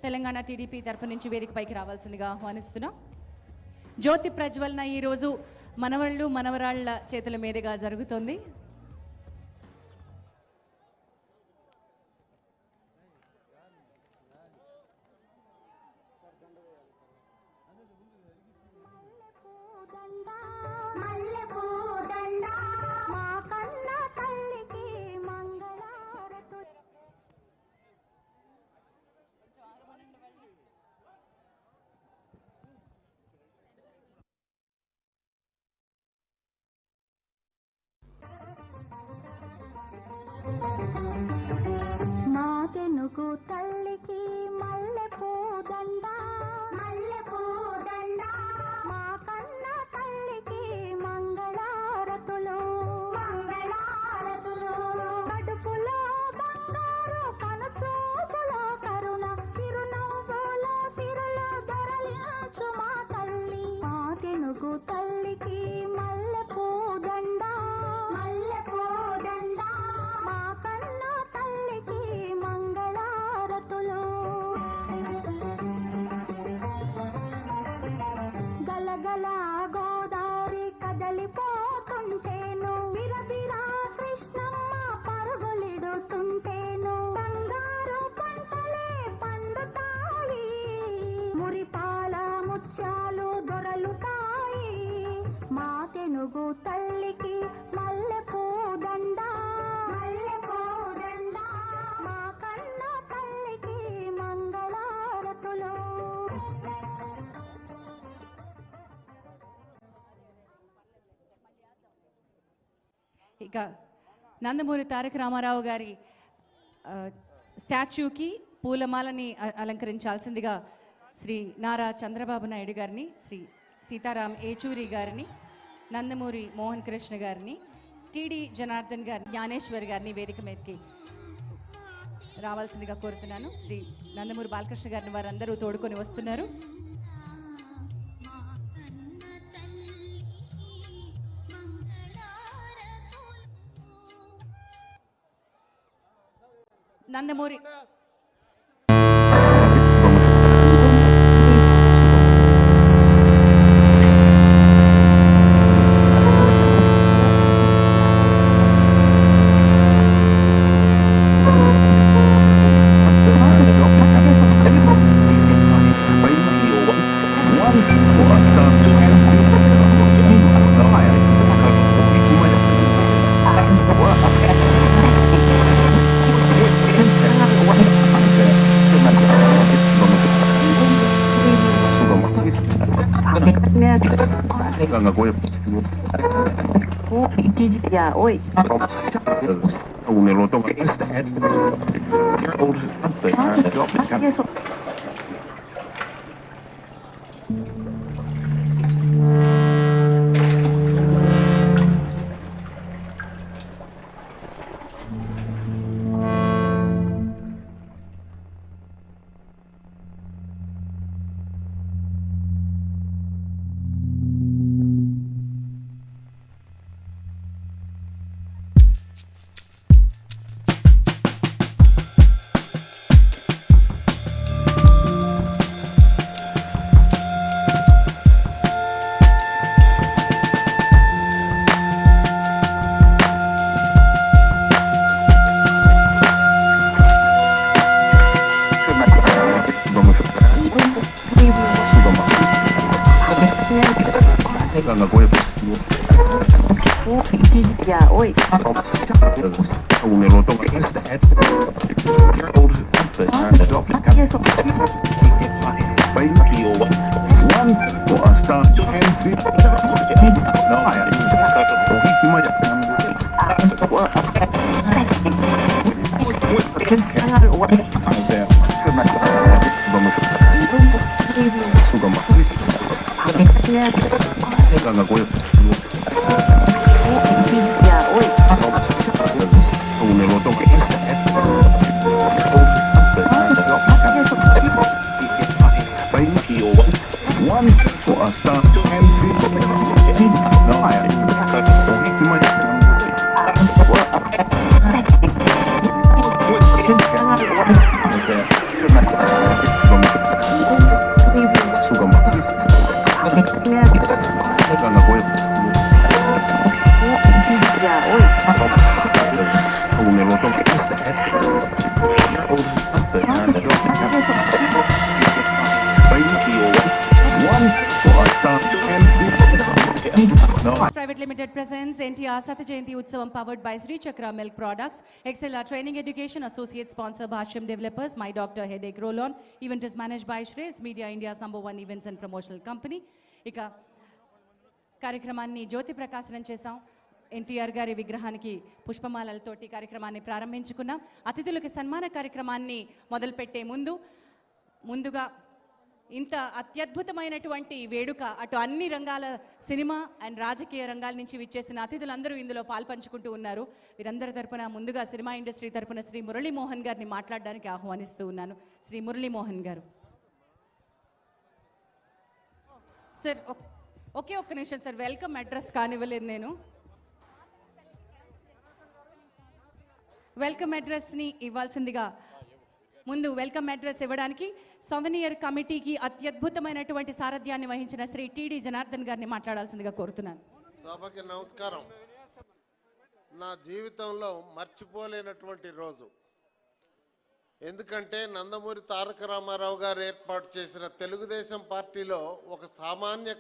Telangana TDP తరపు నుంచి వేదికపైకి రావాల్సిందిగా ఆహ్వానిస్తున్నాం. జ్యోతి ప్రజ్వలన ఈరోజు మనవళ్ళు మనవరాళ్ల చేతుల మీదుగా జరుగుతుంది. మాకెనుగు తల్లికి మల్లె పూదండ మల్లె పూదండ మా కన్న తల్లికి మంగళారతులు మంగళారతులు కడుపులో బంగారు కనుచూపులో కరుణ చిరునవ్వులో సిరులు దొరలించు మా తల్లి. మాకెనుగు తల్లికి మల్లె పూదండ మల్లె పూదండ మా కన్న తల్లికి మంగళారతులు. గలగల గోదావరి కదలిపోతుంటేను బిరబిరా కృష్ణమ్మ పరుగులిడుతుంటేను బంగారు పంటలే పండుతాయి మురిపాల ముత్యాలు దొరలుతాయి. మా తెనుగు తల్లికి మల్లె పూదండ మల్లె పూదండ మా కన్న తల్లికి మంగళారతులు. ఇక నందమూరి తారక రామారావు గారి స్టాచ్యూకి పూలమాలని అలంకరించాల్సిందిగా శ్రీ నారా చంద్రబాబు నాయుడు గారిని, శ్రీ సీతారాం ఏచూరి గారిని, నందమూరి మోహన్ కృష్ణ గారిని, టీడీ జనార్దన్ గారి, జ్ఞానేశ్వర్ గారిని వేదిక మీదకి రావాల్సిందిగా కోరుతున్నాను. శ్రీ నందమూరి బాలకృష్ణ గారిని వారందరూ తోడుకొని వస్తున్నారు. Nandamuri Private Limited presents NTR Satya Jayanti Utsavam powered by Sri Chakra Milk Products. XLR Training Education Associate Sponsor Bhashyam Developers. My Doctor Headache Roll-On. Event is managed by Shreyas Media India's #1 events and promotional company. ఇక కార్యక్రమాన్ని జ్యోతి ప్రకాశనం చేశాం. ఎన్టీఆర్ గారి విగ్రహానికి పుష్పమాలలతోటి కార్యక్రమాన్ని ప్రారంభించుకున్నాం. అతిథులకు సన్మాన కార్యక్రమాన్ని మొదలుపెట్టే ముందుగా ఇంత అత్యద్భుతమైనటువంటి వేడుక అటు అన్ని రంగాల సినిమా అండ్ రాజకీయ రంగాల నుంచి విచ్చేసిన అతిథులందరూ ఇందులో పాల్పంచుకుంటూ ఉన్నారు. వీరందరి తరపున ముందుగా సినిమా ఇండస్ట్రీ తరపున శ్రీ మురళీమోహన్ గారిని మాట్లాడడానికి ఆహ్వానిస్తూ ఉన్నాను. శ్రీ మురళీమోహన్ గారు. సార్ ఒక్క నిమిషం సార్, వెల్కమ్ అడ్రస్ కానివ్వలేదు నేను. వెల్కమ్ అడ్రస్ని ఇవ్వాల్సిందిగా ముందు వెల్కమ్ అడ్రస్ ఇవ్వడానికి సోవెనియర్ కమిటీకి అత్యద్భుతమైనటువంటి సారథ్యాన్ని వహించిన శ్రీ టీడీ జనార్దన్ గారిని మాట్లాడాల్సిందిగా కోరుతున్నాను. సభకి నమస్కారం. నా జీవితంలో మర్చిపోలేనటువంటి రోజు. ఎందుకంటే నందమూరి తారక రామారావు గారు ఏర్పాటు చేసిన తెలుగుదేశం పార్టీలో ఒక సామాన్య